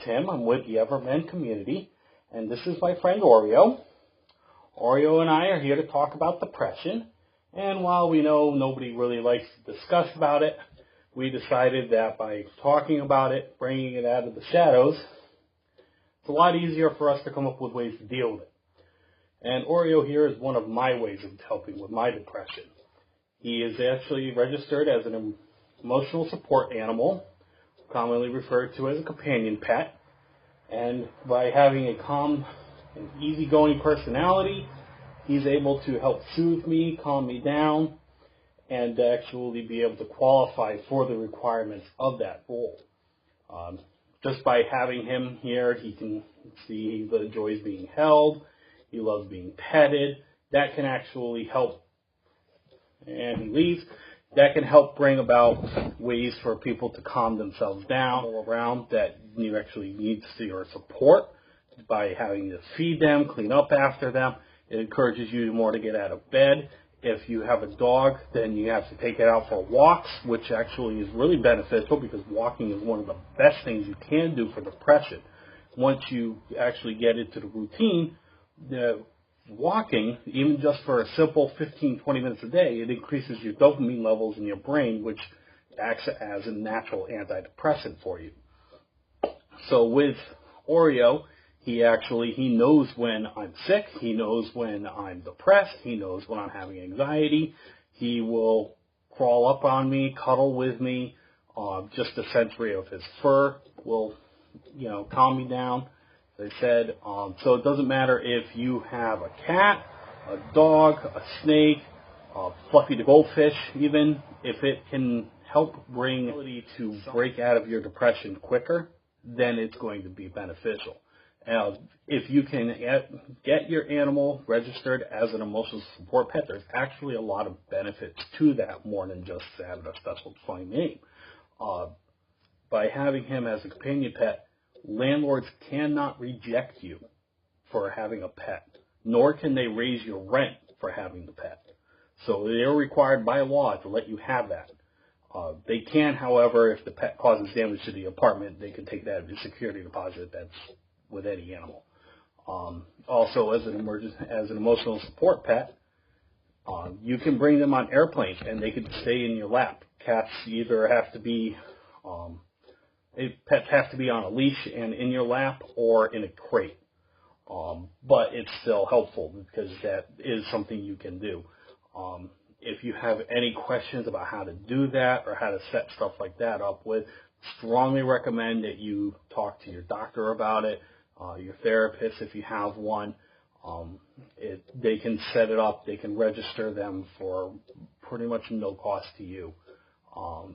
Tim. I'm with the Evermen community, and this is my friend Oreo. Oreo and I are here to talk about depression, and while we know nobody really likes to discuss about it, we decided that by talking about it, bringing it out of the shadows, it's a lot easier for us to come up with ways to deal with it. And Oreo here is one of my ways of helping with my depression. He is actually registered as an emotional support animal, commonly referred to as a companion pet. And by having a calm and easygoing personality, he's able to help soothe me, calm me down, and actually be able to qualify for the requirements of that role. Just by having him here, he can see he enjoys being held, he loves being petted. That can actually help, and he leaves, that can help bring about ways for people to calm themselves down all around that you actually need your support by having to feed them, clean up after them. It encourages you more to get out of bed. If you have a dog, then you have to take it out for walks, which actually is really beneficial because walking is one of the best things you can do for depression. Once you actually get into the routine, the walking, even just for a simple 15-20 minutes a day, it increases your dopamine levels in your brain, which acts as a natural antidepressant for you. So with Oreo, he knows when I'm sick, he knows when I'm depressed, he knows when I'm having anxiety. He will crawl up on me, cuddle with me. Just the sensory of his fur will, calm me down. As I said, so it doesn't matter if you have a cat, a dog, a snake, Fluffy the goldfish, even if it can help bring ability to break out of your depression quicker, then it's going to be beneficial. If you can get your animal registered as an emotional support pet, there's actually a lot of benefits to that more than just having a special funny name. By having him as a companion pet, landlords cannot reject you for having a pet, nor can they raise your rent for having the pet. So they're required by law to let you have that. They can, however, if the pet causes damage to the apartment, they can take that as a security deposit. That's with any animal. Also, as an emotional support pet, you can bring them on airplanes and they can stay in your lap. Cats either have to be, pets have to be on a leash and in your lap or in a crate. But it's still helpful because that is something you can do. If you have any questions about how to do that or how to set stuff like that up with, strongly recommend that you talk to your doctor about it, your therapist if you have one. They can set it up, they can register them for pretty much no cost to you.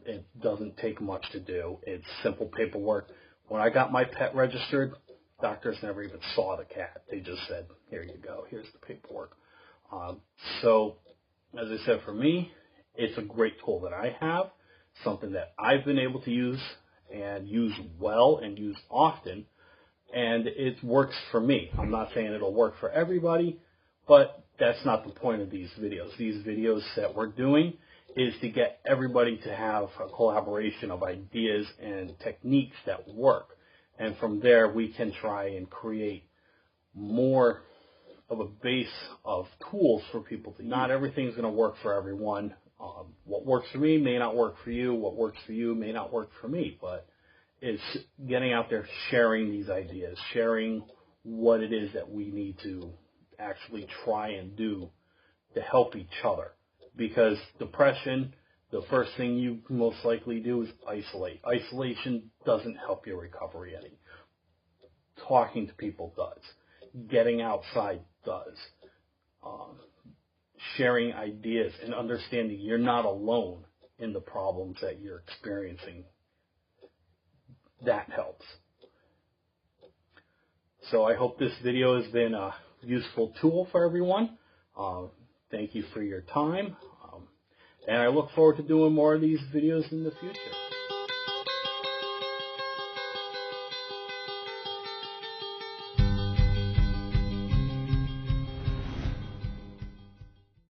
It doesn't take much to do. It's simple paperwork. When I got my pet registered, doctors never even saw the cat. They just said, here you go, here's the paperwork. So, as I said, for me, it's a great tool that I have, something that I've been able to use and use well and use often, and it works for me. I'm not saying it'll work for everybody, but that's not the point of these videos. These videos that we're doing is to get everybody to have a collaboration of ideas and techniques that work. And from there, we can try and create more of a base of tools for people to use. Not everything's going to work for everyone. What works for me may not work for you. What works for you may not work for me. But it's getting out there, sharing these ideas, sharing what it is that we need to actually try and do to help each other. Because depression, the first thing you most likely do is isolate. Isolation doesn't help your recovery any. Talking to people does. Getting outside does. Sharing ideas and understanding you're not alone in the problems that you're experiencing, that helps. So I hope this video has been a useful tool for everyone. Thank you for your time. And I look forward to doing more of these videos in the future.